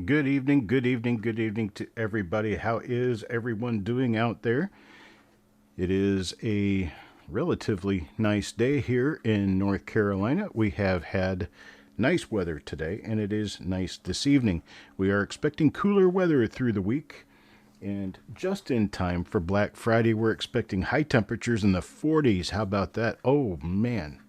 Good evening, good evening, good evening to everybody. How is everyone doing out there? It is a relatively nice day here in North Carolina. We have had nice weather today, and it is nice this evening. We are expecting cooler weather through the week, and just in time for Black Friday, we're expecting high temperatures in the 40s. How about that? Oh, man.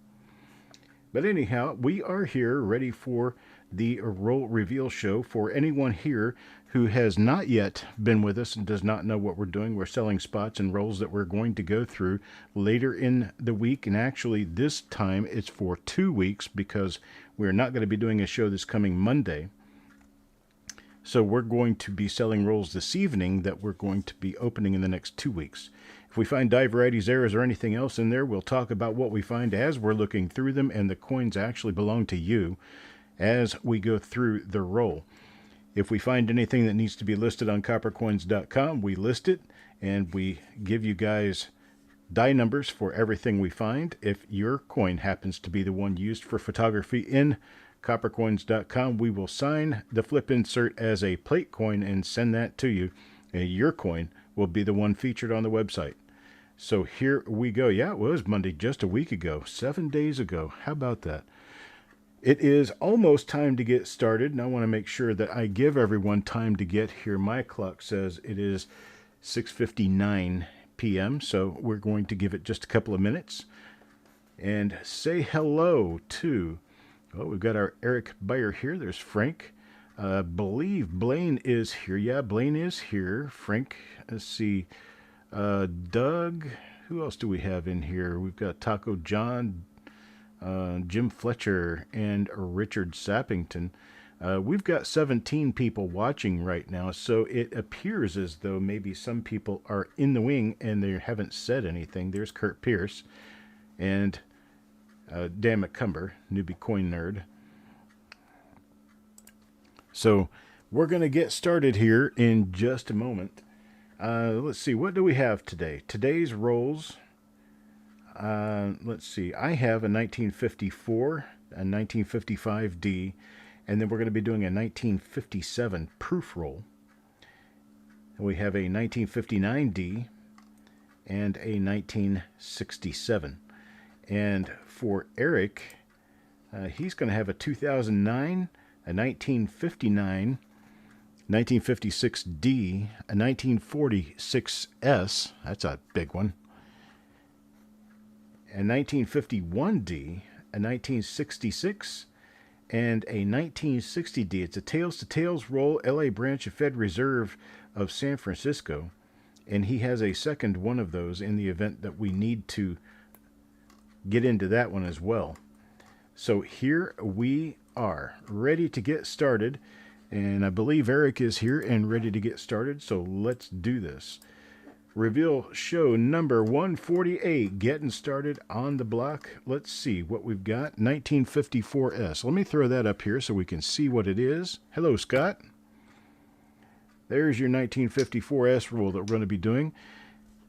But anyhow, we are here ready for the Roll Reveal show. For anyone here who has not yet been with us and does not know what we're doing, we're selling spots and rolls that we're going to go through later in the week. And actually, this time it's for 2 weeks because we're not going to be doing a show this coming Monday. So we're going to be selling rolls this evening that we're going to be opening in the next 2 weeks. If we find die varieties, errors, or anything else in there, we'll talk about what we find as we're looking through them, and the coins actually belong to you as we go through the roll. If we find anything that needs to be listed on coppercoins.com, we list it, and we give you guys die numbers for everything we find. If your coin happens to be the one used for photography in coppercoins.com, we will sign the flip insert as a plate coin and send that to you. And your coin will be the one featured on the website. So here we go. Yeah, it was Monday just a week ago, 7 days ago. How about that? It is almost time to get started, and I want to make sure that I give everyone time to get here. My clock says it is 6:59 p.m., so we're going to give it just a couple of minutes and say hello to, well, we've got our Eric Beyer here. There's Frank. Believe Blaine is here. Yeah, Blaine is here. Frank, let's see. Doug. Who else do we have in here? We've got Taco John, Jim Fletcher, and Richard Sappington. We've got 17 people watching right now, so it appears as though maybe some people are in the wing and they haven't said anything. There's Kurt Pierce and Dan McCumber, newbie coin nerd. So we're going to get started here in just a moment. Let's see, what do we have today? Today's rolls, let's see, I have a 1954, a 1955D, and then we're going to be doing a 1957 proof roll. We have a 1959D and a 1967. And for Eric, he's going to have a 2009, a 1959, 1956D, a 1946S, that's a big one, a 1951D, a 1966, and a 1960D. It's a Tails to Tails roll, LA branch of Fed Reserve of San Francisco, and he has a second one of those in the event that we need to get into that one as well. So here we are, ready to get started, and I believe Eric is here and ready to get started, so let's do this. Reveal show number 148, getting started on the block. Let's see what we've got. 1954S. Let me throw that up here so we can see what it is. Hello, Scott. There's your 1954S roll that we're going to be doing.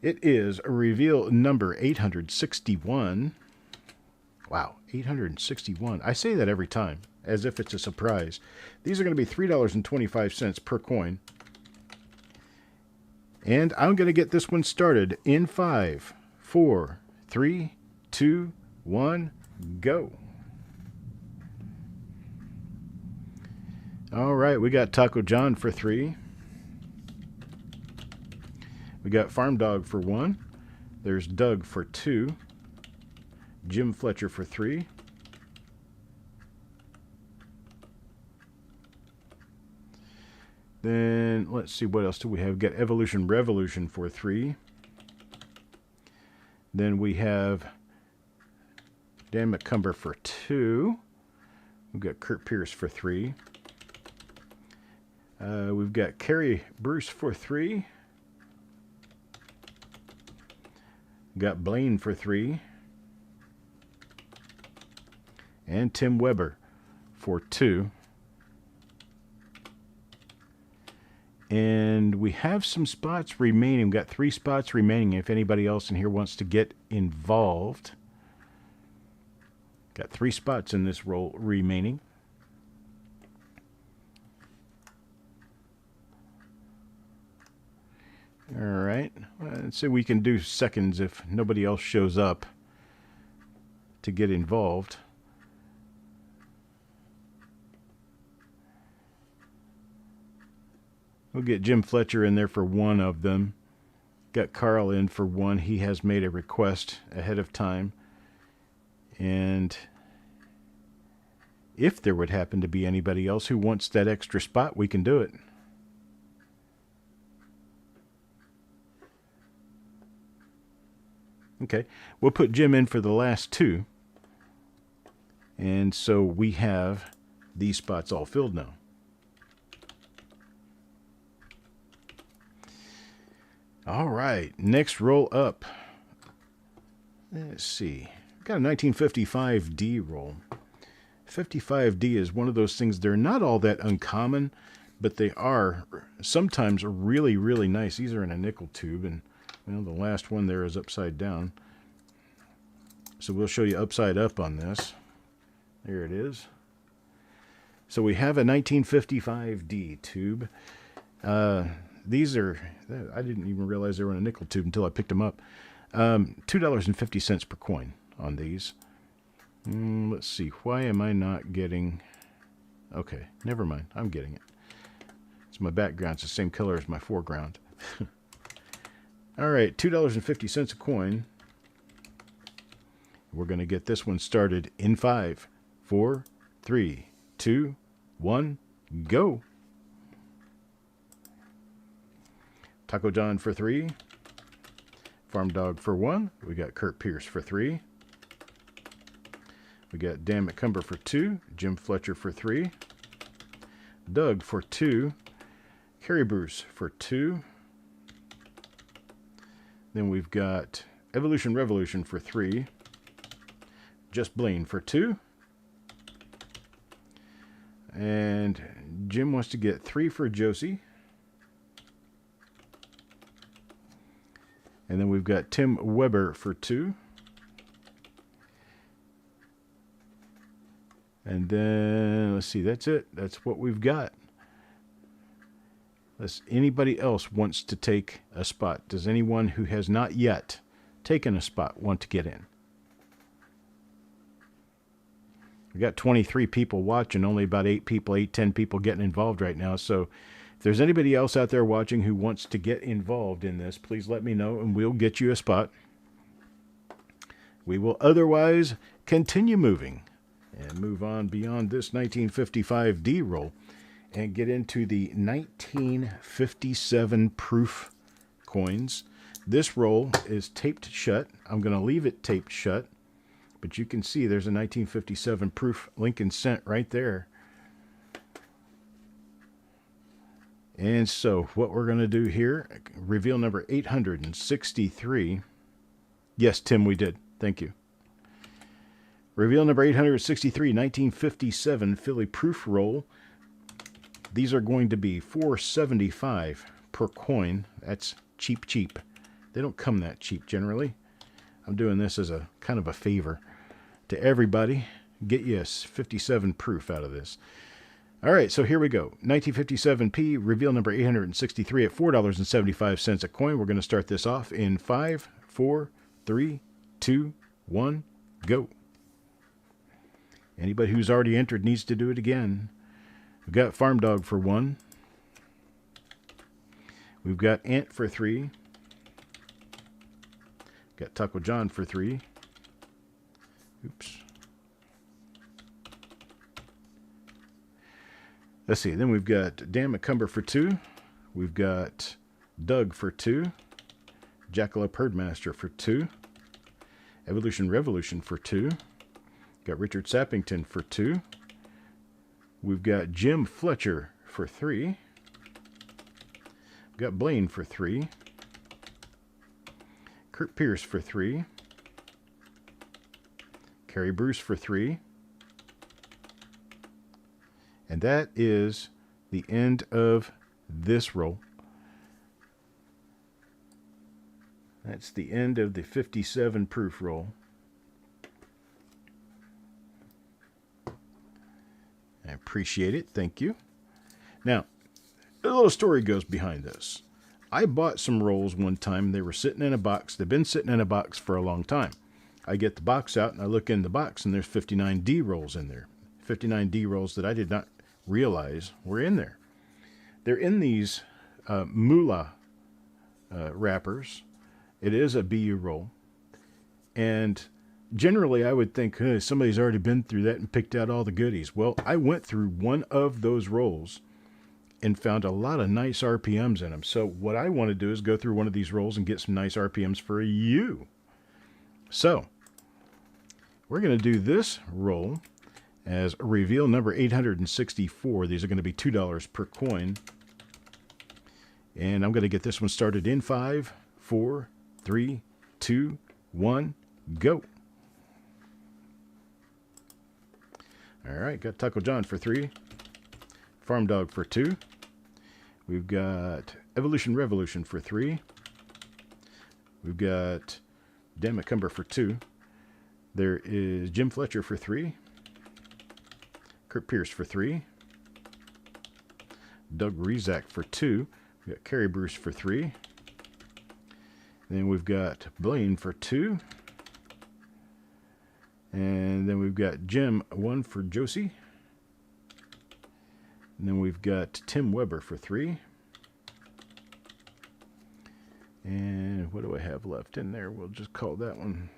It is a reveal number 861. Wow, 861. I say that every time, as if it's a surprise. These are going to be $3.25 per coin. And I'm going to get this one started in 5, 4, 3, 2, 1, go. All right, we got Taco John for 3. We got Farm Dog for 1. There's Doug for 2. Jim Fletcher for 3. Then let's see, what else do we have? We've got Evolution Revolution for 3. Then we have Dan McCumber for 2. We've got Kurt Pierce for 3. We've got Kerry Bruce for 3. Got Blaine for 3. And Tim Weber for 2. And we have some spots remaining. We've got 3 spots remaining if anybody else in here wants to get involved. Got 3 spots in this roll remaining. Let's see, we can do seconds if nobody else shows up to get involved. We'll get Jim Fletcher in there for one of them. Got Carl in for one. He has made a request ahead of time. And if there would happen to be anybody else who wants that extra spot, we can do it. Okay, we'll put Jim in for the last two. And so we have these spots all filled now. All right, next roll up. Let's see. We've got a 1955D roll. 55D is one of those things, they're not all that uncommon, but they are sometimes really, really nice. These are in a nickel tube, and well, the last one there is upside down. So we'll show you upside up on this. There it is. So we have a 1955D tube. These are, I didn't even realize they were in a nickel tube until I picked them up. $2.50 per coin on these. Let's see, why am I not getting... Okay, never mind, I'm getting it. It's my background, it's the same color as my foreground. All right, $2.50 a coin. We're going to get this one started in 5, 4, 3, 2, 1, go. Taco John for 3. Farm Dog for 1. We got Kurt Pierce for 3. We got Dan McCumber for 2. Jim Fletcher for 3. Doug for 2. Kerry Bruce for 2. Then we've got Evolution Revolution for 3. Just Blaine for 2. And Jim wants to get 3 for Josie. And then we've got Tim Weber for 2. And then, let's see, that's it. That's what we've got. Unless anybody else wants to take a spot. Does anyone who has not yet taken a spot want to get in? We've got 23 people watching, only about 10 people getting involved right now. So if there's anybody else out there watching who wants to get involved in this, please let me know and we'll get you a spot. We will otherwise continue moving and move on beyond this 1955D roll and get into the 1957 proof coins. This roll is taped shut. I'm going to leave it taped shut, but you can see there's a 1957 proof Lincoln cent right there. And so what we're going to do here, reveal number 863. Yes, Tim, we did. Thank you. Reveal number 863, 1957 Philly proof roll. These are going to be $4.75 per coin. That's cheap, cheap. They don't come that cheap generally. I'm doing this as a kind of a favor to everybody. Get you a 57 proof out of this. All right, so here we go. 1957P, reveal number 863 at $4.75 a coin. We're going to start this off in 5, 4, 3, 2, 1, go. Anybody who's already entered needs to do it again. We've got Farm Dog for 1. We've got Ant for 3. Got Taco John for 3. Oops. Let's see. Then we've got Dan McCumber for 2. We've got Doug for 2. Jackalope Herdmaster for 2. Evolution Revolution for 2. Got Richard Sappington for 2. We've got Jim Fletcher for 3. We've got Blaine for 3. Kurt Pierce for 3. Kerry Bruce for 3. And that is the end of this roll. That's the end of the 57 proof roll. I appreciate it. Thank you. Now, a little story goes behind this. I bought some rolls one time. They were sitting in a box. They've been sitting in a box for a long time. I get the box out and I look in the box and there's 59D rolls in there. 59D rolls that I did not realize were in there. They're in these moolah wrappers. It is a BU roll. And generally I would think, somebody's already been through that and picked out all the goodies. Well, I went through one of those rolls and found a lot of nice RPMs in them. So what I want to do is go through one of these rolls and get some nice RPMs for you. So we're going to do this roll as reveal number 864. These are going to be $2 per coin. And I'm going to get this one started in 5, 4, 3, 2, 1, go. All right, got Taco John for 3, Farm Dog for 2. We've got Evolution Revolution for 3. We've got Dan McCumber for 2. There is Jim Fletcher for 3. Kurt Pierce for 3. Doug Rezak for 2. We've got Kerry Bruce for 3. Then we've got Blaine for 2. And then we've got Jim 1 for Josie. And then we've got Tim Weber for 3. And what do I have left in there? We'll just call that one.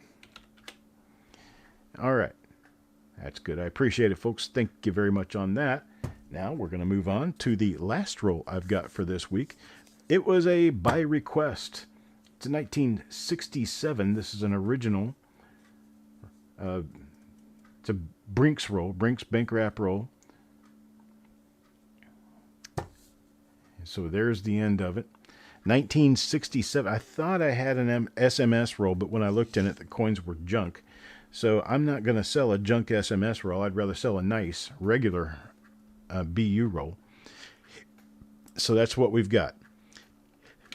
All right. That's good. I appreciate it, folks. Thank you very much on that. Now we're going to move on to the last roll I've got for this week. It was a by request. It's a 1967. This is an original. It's a Brinks roll, Brinks bank wrap roll. So there's the end of it. 1967. I thought I had an SMS roll, but when I looked in it, the coins were junk. So I'm not going to sell a junk SMS roll. I'd rather sell a nice, regular BU roll. So that's what we've got.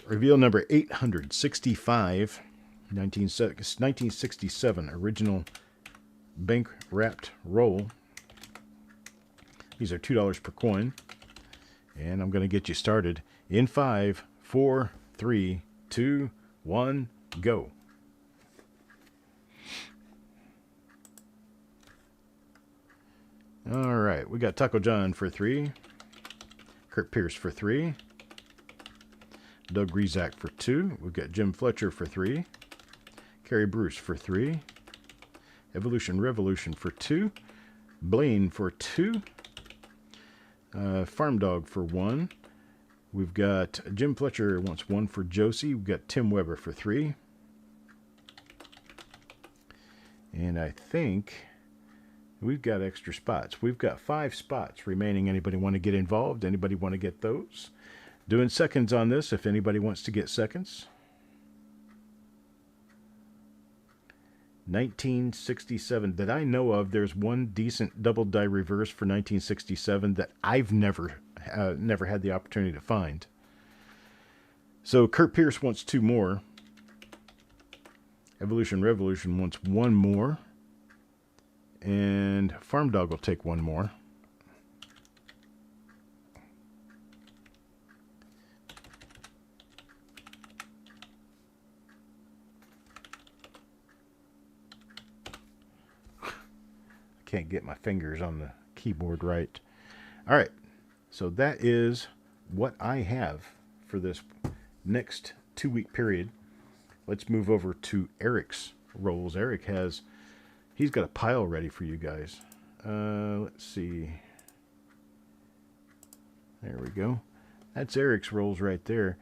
Reveal number 865, 1967, original bank wrapped roll. These are $2 per coin. And I'm going to get you started in 5, 4, 3, 2, 1, go. All right, we got Taco John for 3, Kurt Pierce for 3, Doug Rezak for 2. We've got Jim Fletcher for 3, Kerry Bruce for 3, Evolution Revolution for 2, Blaine for 2, Farm Dog for 1. We've got Jim Fletcher wants 1 for Josie. We've got Tim Weber for 3. And I think we've got extra spots. We've got 5 spots remaining. Anybody want to get involved? Anybody want to get those? Doing seconds on this if anybody wants to get seconds. 1967 that I know of. There's one decent double die reverse for 1967 that I've never had the opportunity to find. So Kurt Pierce wants 2 more. Evolution Revolution wants 1 more. And Farm Dog will take 1 more. Can't get my fingers on the keyboard right. All right, so that is what I have for this next 2-week period. Let's move over to Eric's rolls. Eric he's got a pile ready for you guys. Let's see. There we go. That's Eric's rolls right there.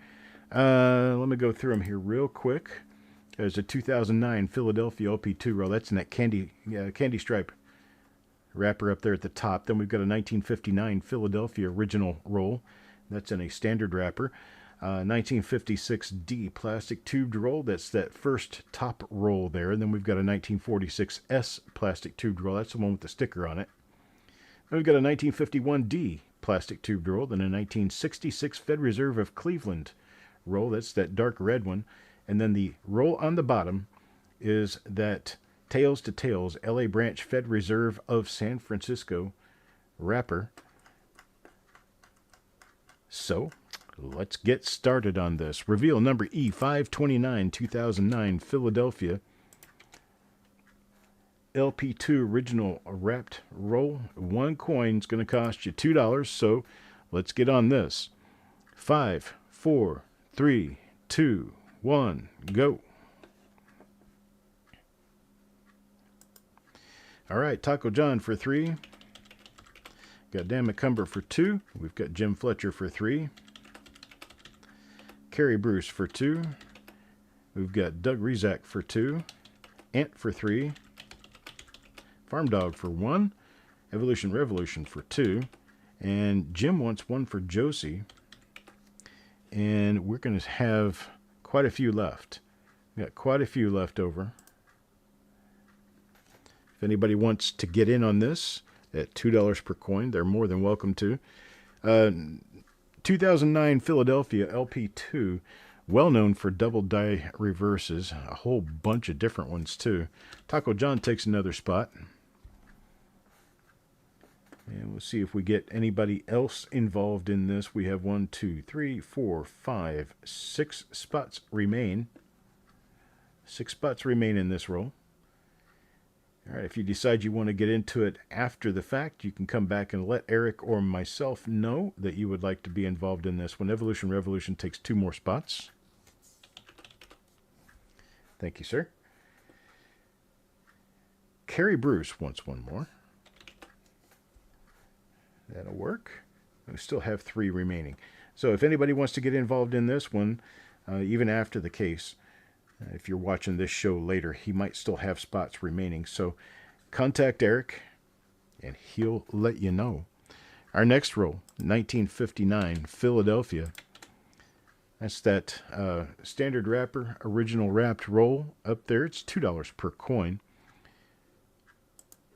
Let me go through them here real quick. There's a 2009 Philadelphia LP2 roll. That's in that candy stripe wrapper up there at the top. Then we've got a 1959 Philadelphia original roll. That's in a standard wrapper. 1956 D plastic tubed roll. That's that first top roll there. And then we've got a 1946 S plastic tubed roll. That's the one with the sticker on it. Then we've got a 1951 D plastic tubed roll. Then a 1966 Fed Reserve of Cleveland roll. That's that dark red one. And then the roll on the bottom is that Tails to Tails LA Branch Fed Reserve of San Francisco wrapper. So let's get started on this. Reveal number E529, 2009, Philadelphia. LP2 original wrapped roll. One coin's going to cost you $2, so let's get on this. 5, 4, 3, 2, 1, go. All right, Taco John for 3. Got Dan McCumber for 2. We've got Jim Fletcher for 3. Kerry Bruce for 2. We've got Doug Rizak for 2. Ant for 3. Farm Dog for 1. Evolution Revolution for 2. And Jim wants 1 for Josie. And we're going to have quite a few left. We got quite a few left over. If anybody wants to get in on this at $2 per coin, they're more than welcome to. 2009 Philadelphia LP2, well known for double die reverses, a whole bunch of different ones too. Taco John takes another spot. And we'll see if we get anybody else involved in this. We have 1, 2, 3, 4, 5, 6 spots remain. 6 spots remain in this roll. All right, if you decide you want to get into it after the fact, you can come back and let Eric or myself know that you would like to be involved in this one. Evolution Revolution takes 2 more spots. Thank you, sir. Kerry Bruce wants 1 more. That'll work. We still have 3 remaining. So if anybody wants to get involved in this one, even after the case, if you're watching this show later, he might still have spots remaining. So contact Eric, and he'll let you know. Our next roll, 1959, Philadelphia. That's that standard wrapper, original wrapped roll up there. It's $2 per coin.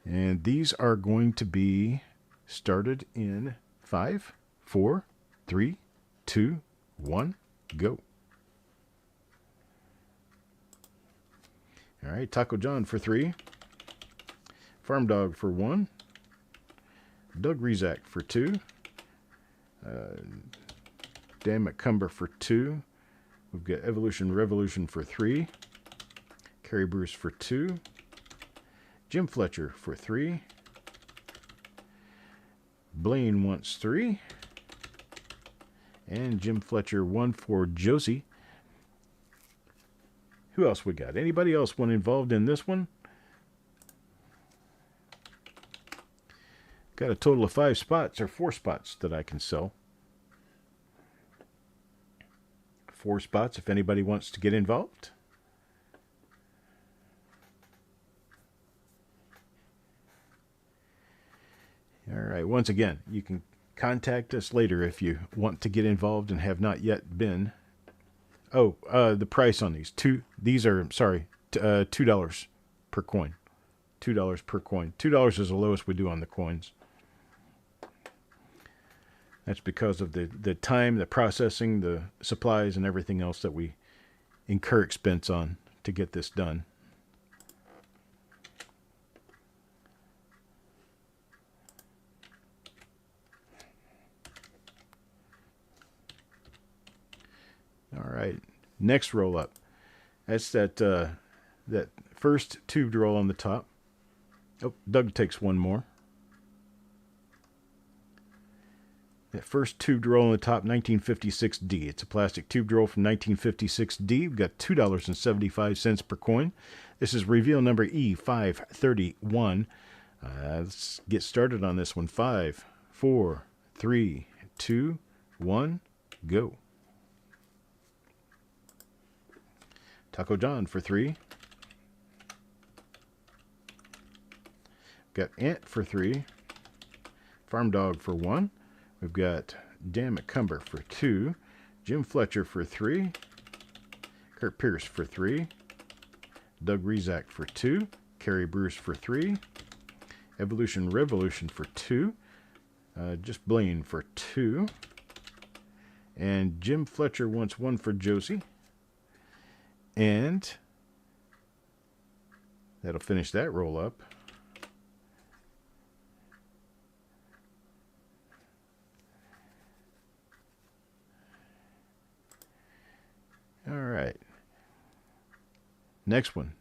And these are going to be started in 5, 4, 3, 2, 1, go. All right, Taco John for 3. Farm Dog for 1. Doug Rizak for 2. Dan McCumber for 2. We've got Evolution Revolution for 3. Kerry Bruce for 2. Jim Fletcher for 3. Blaine wants 3. And Jim Fletcher 1 for Josie. Who else we got? Anybody else want involved in this one? Got a total of 5 spots, or 4 spots that I can sell. 4 spots if anybody wants to get involved. All right, once again, you can contact us later if you want to get involved and have not yet been. Oh, the price on these. These are, sorry, $2 per coin. $2 per coin. $2 is the lowest we do on the coins. That's because of the time, the processing, the supplies, and everything else that we incur expense on to get this done. All right, next roll up. That's that first tubed roll on the top. Oh, Doug takes 1 more. That first tubed roll on the top, 1956D. It's a plastic tubed roll from 1956D. We've got $2.75 per coin. This is reveal number E531. Let's get started on this one. 5, 4, 3, 2, 1, go. Taco John for 3. Got Ant for 3. Farm Dog for 1. We've got Dan McCumber for 2. Jim Fletcher for 3. Kurt Pierce for 3. Doug Rizak for 2. Kerry Bruce for 3. Evolution Revolution for 2. Just Blaine for 2. And Jim Fletcher wants 1 for Josie. And that'll finish that roll up. Next one.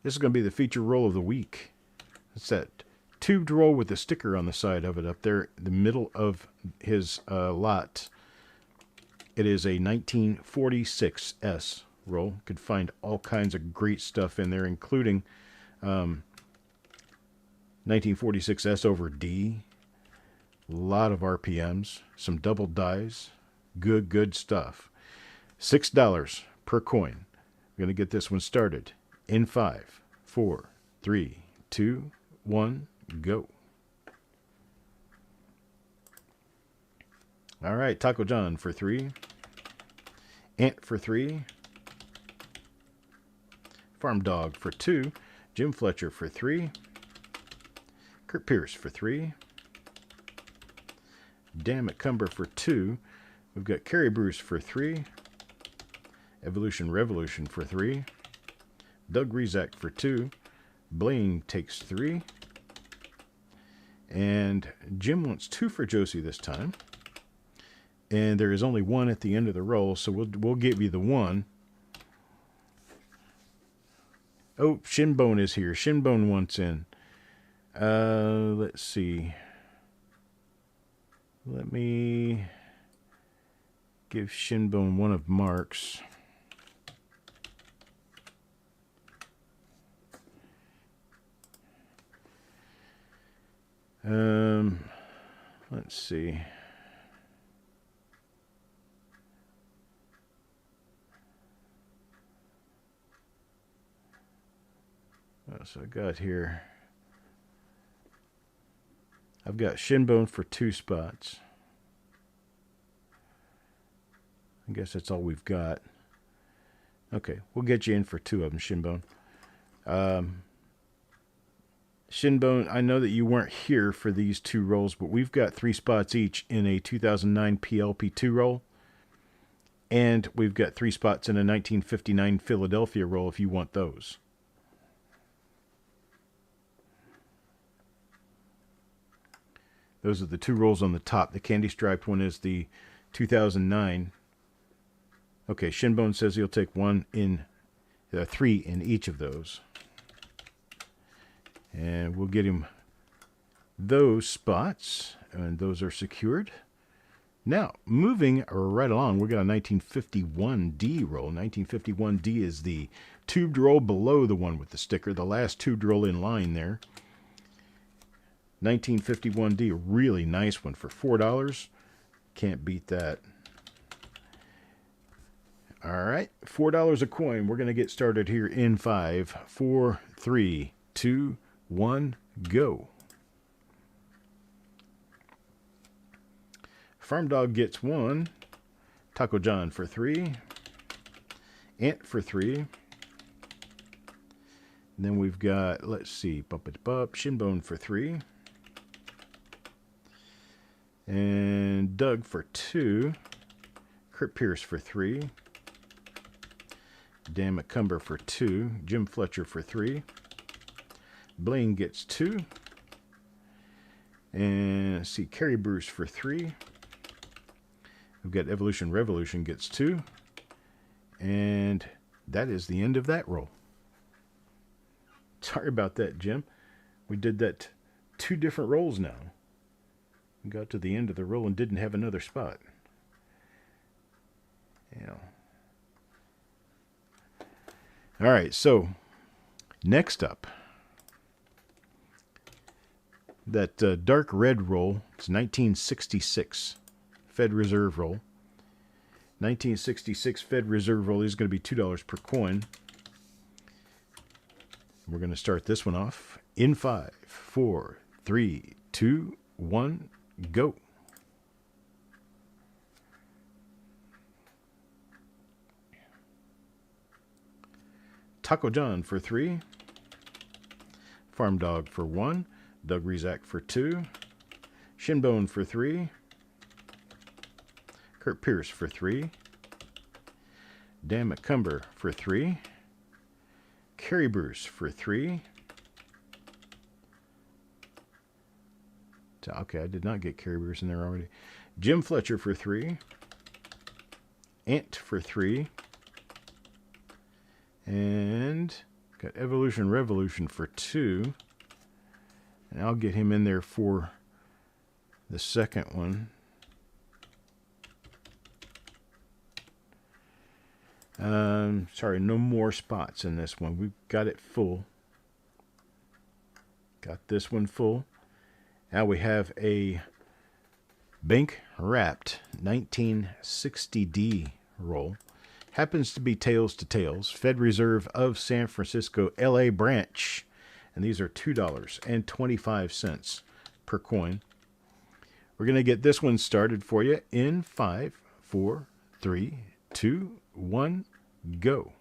This is going to be the feature roll of the week. It's that tubed roll with the sticker on the side of it up there, in the middle of his lot. It is a 1946S roll. Could find all kinds of great stuff in there, including 1946S over D. A lot of RPMs, some double dies. Good stuff. $6 per coin. We're going to get this one started in 5, 4, 3, 2, 1, go. All right, Taco John for 3. Ant for 3. Farm Dog for 2. Jim Fletcher for 3. Kurt Pierce for 3. Dan McCumber for 2. We've got Kerry Bruce for 3. Evolution Revolution for 3. Doug Rezak for 2. Blaine takes 3. And Jim wants 2 for Josie this time. And there is only 1 at the end of the roll, so we'll give you the 1. Oh, Shinbone is here. Shinbone wants in. Let's see. Let me give Shinbone one of Mark's. Let's see. What else I got here? I've got Shinbone for 2 spots. I guess that's all we've got. Okay, we'll get you in for 2 of them, Shinbone. Shinbone, I know that you weren't here for these 2 rolls, but we've got 3 spots each in a 2009 PLP2 roll. And we've got 3 spots in a 1959 Philadelphia roll if you want those. Those are the 2 rolls on the top. The candy striped one is the 2009. Okay, Shinbone says he'll take 3 in each of those. And we'll get him those spots, and those are secured. Now, moving right along, we've got a 1951D roll. 1951D is the tubed roll below the one with the sticker, the last tubed roll in line there. 1951D, a really nice one for $4. Can't beat that. All right, $4 a coin. We're going to get started here in 5, 4, 3, 2, 1, go. Farm Dog gets 1. Taco John for 3. Ant for 3. And then we've got, let's see, Shinbone for 3. And Doug for 2. Kurt Pierce for 3. Dan McCumber for 2. Jim Fletcher for 3. Blaine gets 2. And let's see, Kerry Bruce for 3. We've got Evolution Revolution gets 2. And that is the end of that roll. Sorry about that, Jim. We did that 2 different rolls now. We got to the end of the roll and didn't have another spot. Yeah. All right, so next up, that dark red roll, it's 1966 Fed Reserve roll. 1966 Fed Reserve roll is going to be $2 per coin. We're going to start this one off in 5, 4, 3, 2, 1, go. Taco John for 3. Farm Dog for 1. Doug Rezak for 2. Shinbone for 3. Kurt Pierce for 3. Dan McCumber for 3. Kerry Bruce for 3. Okay, I did not get Kerry Bruce in there already. Jim Fletcher for 3. Ant for 3. And got Evolution Revolution for 2. And I'll get him in there for the second one. Sorry, no more spots in this one. We've got it full. Got this one full. Now we have a Bank Wrapped 1960D roll. Happens to be Tails to Tails. Fed Reserve of San Francisco, LA branch. And these are $2.25 per coin. We're going to get this one started for you in 5, 4, 3, 2, 1, go.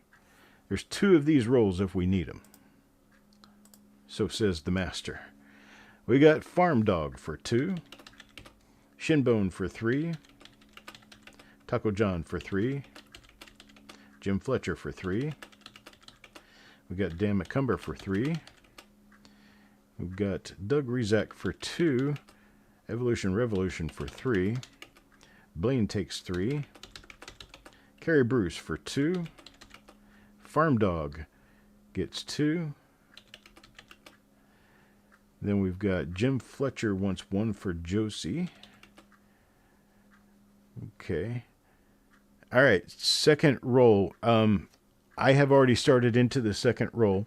There's 2 of these rolls if we need them. So says the master. We got Farm Dog for 2. Shinbone for 3. Taco John for 3. Jim Fletcher for 3. We got Dan McCumber for 3. We've got Doug Rizak for 2. Evolution Revolution for 3. Blaine takes 3. Kerry Bruce for 2. Farm Dog gets 2. Then we've got Jim Fletcher wants 1 for Josie. Okay. All right, second roll. I have already started into the second roll.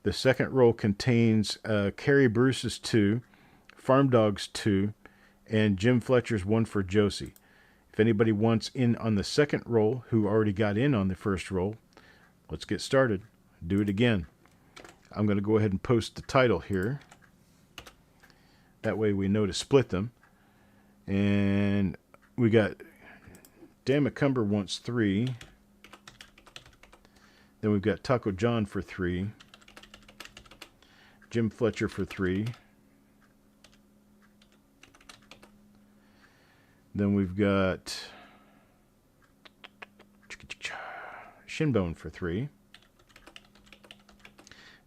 The second roll contains Kerry Bruce's 2, Farm Dog's 2, and Jim Fletcher's 1 for Josie. If anybody wants in on the second roll who already got in on the first roll, let's get started. Do it again. I'm going to go ahead and post the title here. That way we know to split them. And we got Dan McCumber wants 3. Then we've got Taco John for 3. Jim Fletcher for 3. Then we've got Shinbone for 3.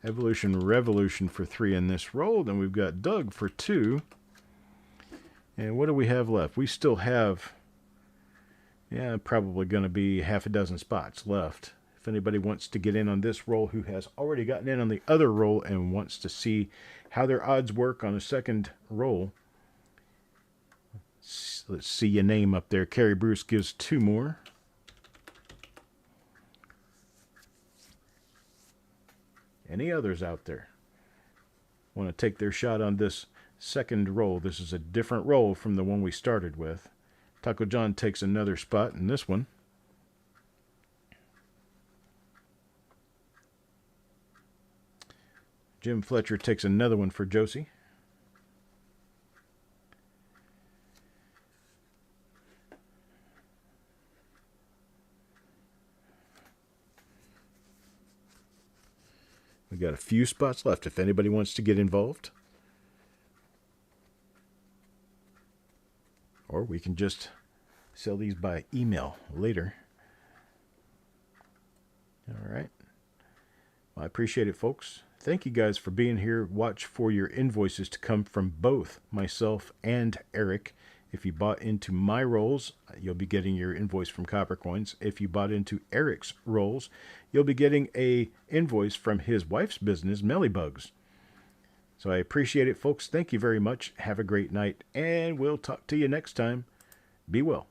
Evolution Revolution for 3 in this roll. Then we've got Doug for 2. And what do we have left? We still have, probably going to be half a dozen spots left. If anybody wants to get in on this roll who has already gotten in on the other roll and wants to see how their odds work on a second roll, let's see your name up there. Kerry Bruce gives 2 more. Any others out there want to take their shot on this second roll? This is a different roll from the one we started with. Taco John takes another spot in this one. Jim Fletcher takes another one for Josie. We got a few spots left if anybody wants to get involved. Or we can just sell these by email later. All right. Well, I appreciate it, folks. Thank you guys for being here. Watch for your invoices to come from both myself and Eric. If you bought into my rolls, you'll be getting your invoice from Coppercoins. If you bought into Eric's rolls, you'll be getting a invoice from his wife's business, Mellybugs. So I appreciate it, folks. Thank you very much. Have a great night, and we'll talk to you next time. Be well.